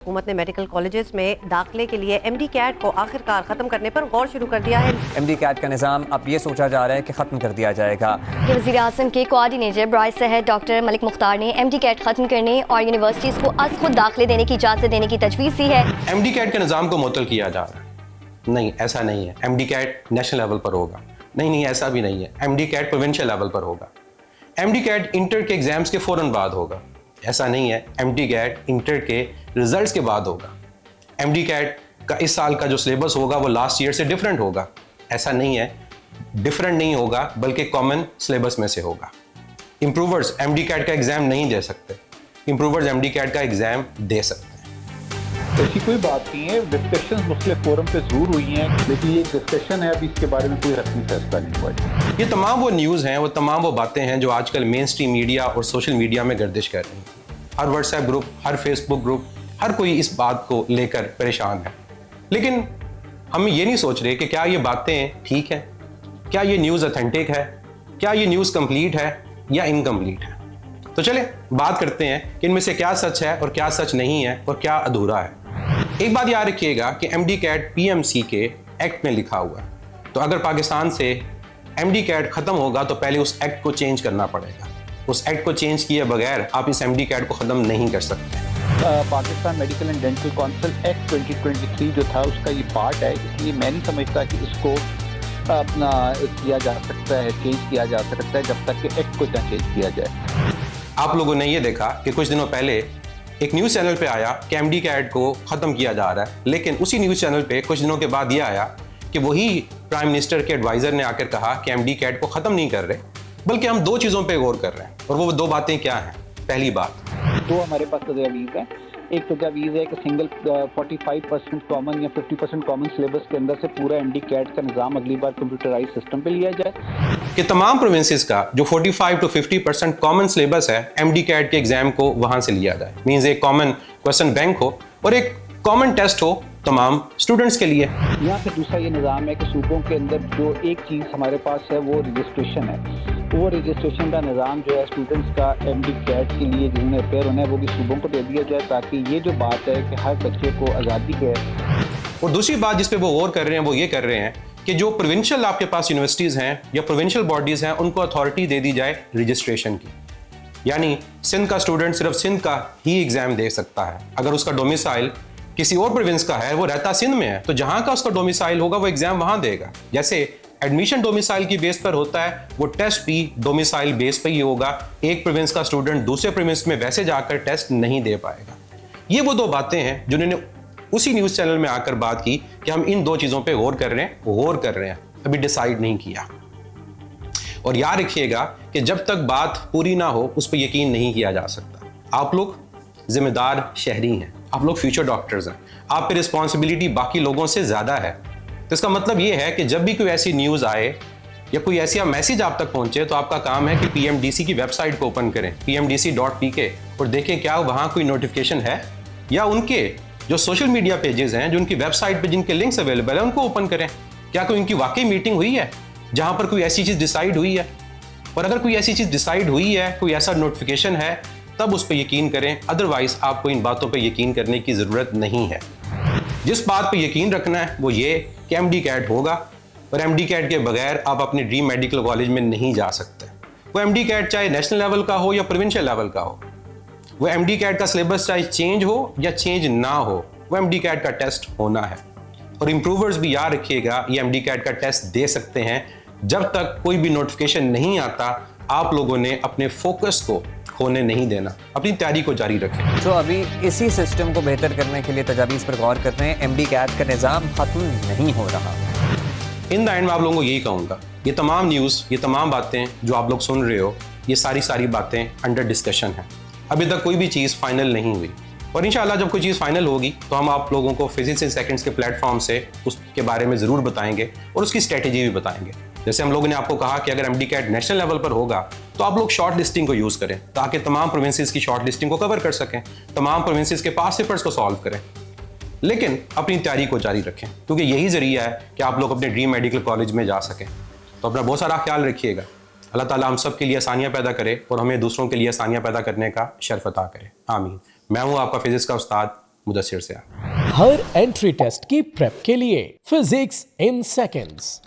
हुकूमत ने medical colleges में दाखिले के लिए MD कैट को आखिरकार ख़त्म करने पर गौर शुरू कर दिया है। MD कैट का निज़ाम अब ये सोचा जा रहा है कि ख़त्म कर दिया जाएगा। वज़ीर आज़म के कोऑर्डिनेटर बराए सेहत डॉक्टर मलिक मुख्तार ने MD कैट ख़त्म करने और यूनिवर्सिटीज़ को अज खुद दाखिले देने की इजाज़त देने की तजवीज़ दी है। MD कैट के निज़ाम को मुअत्तल किया जा रहा है। नहीं, ऐसा नहीं है। MD कैट नेशनल लेवल पर होगा। नहीं, ऐसा भी नहीं है। MD कैट प्रोविंशियल लेवल पर होगा। MD कैट इंटर के एग्जाम्स के फ़ौरन बाद होगा। ऐसा नहीं है। MD कैट इंटर के रिजल्ट्स के बाद होगा। MD कैट का इस साल का जो सिलेबस होगा वो लास्ट ईयर से डिफरेंट होगा। ऐसा नहीं है, डिफरेंट नहीं होगा बल्कि कॉमन सिलेबस में से होगा। इम्प्रूवर्स MD कैट का एग्ज़ाम नहीं दे सकते। इम्प्रूवर्स MD कैट का एग्ज़ाम दे सकते हैं। ऐसी कोई बात नहीं है। डिस्कशन मुख्तलिफ फोरम पे जरूर हुई हैं, लेकिन ये डिस्कशन है, अभी इसके बारे में कोई रस्मी फैसला नहीं हुआ है। ये तमाम वो न्यूज़ हैं, वो तमाम वो बातें हैं जो आजकल मेन स्ट्रीम मीडिया और सोशल मीडिया में गर्दिश कर रही हैं। हर व्हाट्सएप ग्रुप, हर फेसबुक ग्रुप, हर कोई इस बात को लेकर परेशान है। लेकिन हम ये नहीं सोच रहे कि क्या ये बातें ठीक हैं, क्या ये न्यूज़ ऑथेंटिक है, क्या ये न्यूज़ कंप्लीट है या इनकम्प्लीट है। तो चले बात करते हैं कि इनमें से क्या सच है और क्या सच नहीं है और क्या अधूरा है। एक बात याद रखिएगा कि MD कैट PMC के एक्ट में लिखा हुआ है। तो अगर पाकिस्तान से MD कैट ख़त्म होगा तो पहले उस एक्ट को चेंज करना पड़ेगा। उस एक्ट को चेंज किए बगैर आप इस MD कैट को ख़त्म नहीं कर सकते। Pakistan medical and dental council act 2023 जो था उसका ये पार्ट है, इसलिए मैं नहीं समझता कि इसको अपना किया जा सकता है, चेंज किया जा सकता है जब तक कि एक्ट को ना चेंज किया जाए। आप लोगों ने ये देखा कि कुछ दिनों पहले एक न्यूज़ चैनल पे आया कि MD कैट को ख़त्म किया जा रहा है, लेकिन उसी न्यूज़ चैनल पे कुछ दिनों के बाद ये आया कि वही प्राइम मिनिस्टर के एडवाइज़र ने आकर कहा कि MD कैट को ख़त्म नहीं कर रहे, बल्कि हम दो चीज़ों पे गौर कर रहे हैं। और वो दो बातें क्या हैं? पहली बात, दो हमारे पास तजावीज़ हैं। एक तजावीज़ है कि सिंगल 45% कॉमन या 50% कॉमन सिलेबस के अंदर से पूरा MD कैट का निज़ाम अगली बार कंप्यूटराइज सिस्टम पे लिया जाए कि तमाम प्रोविंसेस का जो 45 to 50% कॉमन सिलेबस है MD कैट के एग्जाम को वहां से लिया जाए। मींस एक कॉमन क्वेश्चन बैंक हो और एक कॉमन टेस्ट हो तमाम स्टूडेंट्स के लिए। यहाँ से दूसरा ये निज़ाम है कि सूबों के अंदर जो एक चीज़ हमारे पास है वो रजिस्ट्रेशन है। वो रजिस्ट्रेशन का निज़ाम जो है स्टूडेंट्स का MD कैट के लिए जिन्होंने अपेयर होना है वो भी सूबों को दे दिया जाए, ताकि ये जो बात है कि हर बच्चे को आज़ादी है। और दूसरी बात जिस पे वो गौर कर रहे हैं वो ये कर रहे हैं कि जो प्रोविंशियल आपके पास यूनिवर्सिटीज़ हैं या प्रोविंशियल बॉडीज़ हैं उनको अथॉरिटी दे दी जाए रजिस्ट्रेशन की। यानी सिंध का स्टूडेंट सिर्फ सिंध का ही एग्ज़ाम दे सकता है। अगर उसका डोमिसाइल किसी और प्रोविंस का है, वो रहता सिंध में है, तो जहाँ का उसका डोमिसाइल होगा वो एग्ज़ाम वहाँ देगा। जैसे एडमिशन डोमिसाइल की बेस पर होता है, वो टेस्ट भी डोमिसाइल बेस पर ही होगा। एक प्रोविंस का स्टूडेंट दूसरे प्रोविंस में वैसे जाकर टेस्ट नहीं दे पाएगा। ये वो दो बातें हैं जिन्होंने उसी न्यूज़ चैनल में आकर बात की कि हम इन दो चीज़ों पे गौर कर रहे हैं, अभी डिसाइड नहीं किया। और याद रखिएगा कि जब तक बात पूरी ना हो उस पर यकीन नहीं किया जा सकता। आप लोग जिम्मेदार शहरी हैं, आप लोग फ्यूचर डॉक्टर्स हैं, आप पे रिस्पॉन्सिबिलिटी बाकी लोगों से ज़्यादा है। तो इसका मतलब ये है कि जब भी कोई ऐसी न्यूज़ आए या कोई ऐसा मैसेज आप तक पहुंचे तो आपका काम है कि PMDC की वेबसाइट को ओपन करें, pmdc.pk, और देखें क्या वहाँ कोई नोटिफिकेशन है, या उनके जो सोशल मीडिया पेजेस हैं जो उनकी वेबसाइट पे जिनके लिंक्स अवेलेबल है उनको ओपन करें। क्या कोई उनकी वाकई मीटिंग हुई है जहाँ पर कोई ऐसी चीज़ डिसाइड हुई है? और अगर कोई ऐसी चीज़ डिसाइड हुई है, कोई ऐसा नोटिफिकेशन है, तब उस पर यकीन करें। अदरवाइज आपको इन बातों पर यकीन करने की ज़रूरत नहीं है। जिस बात पर यकीन रखना है वो ये कि MD कैट होगा, और MD कैट के बगैर आप अपने ड्रीम मेडिकल कॉलेज में नहीं जा सकते। वो MD कैट चाहे नेशनल लेवल का हो या प्रोविंशियल लेवल का हो, वो MD कैट का सिलेबस चाहे चेंज हो या चेंज ना हो, वो MD कैट का टेस्ट होना है। और इम्प्रूवर्स भी याद रखिएगा ये MD कैट का टेस्ट दे सकते हैं। जब तक कोई भी नोटिफिकेशन नहीं आता आप लोगों ने अपने फोकस को खोने नहीं देना, अपनी तैयारी को जारी रखें। तो अभी इसी सिस्टम को बेहतर करने के लिए तजावीज़ पर गौर कर रहे हैं। MD कैट का निज़ाम ख़त्म नहीं हो रहा। इन द एंड मैं आप लोगों को यही कहूँगा, ये तमाम न्यूज़, ये तमाम बातें जो आप लोग सुन रहे हो, ये सारी बातें अंडर डिस्कशन है। अभी तक कोई भी चीज़ फाइनल नहीं हुई, और इंशाल्लाह जब कोई चीज़ फाइनल होगी तो हम आप लोगों को फिजिक्स इन सेकंड्स के प्लेटफॉर्म से उसके बारे में ज़रूर बताएंगे और उसकी स्ट्रेटेजी भी बताएंगे। जैसे हम लोगों ने आपको कहा कि अगर MD कैट नेशनल लेवल पर होगा तो आप लोग शॉर्ट लिस्टिंग को यूज़ करें ताकि तमाम प्रोविंसेस की शॉर्ट लिस्टिंग को कवर कर सकें, तमाम प्रोविंसेस के पास पेपर्स को सॉल्व करें। लेकिन अपनी तैयारी को जारी रखें, क्योंकि यही ज़रिया है कि आप लोग अपने ड्रीम मेडिकल कॉलेज में जा सकें। तो अपना बहुत सारा ख्याल रखिएगा। अल्लाह ताला हम सब के लिए आसानियाँ पैदा करे और हमें दूसरों के लिए आसानियाँ पैदा करने का शर्फ अता करे। आमीन। मैं हूँ आपका फिजिक्स का उस्ताद मुदस्सिर से। हर एंट्री टेस्ट की प्रेप के लिए फिजिक्स इन सेकंड्स।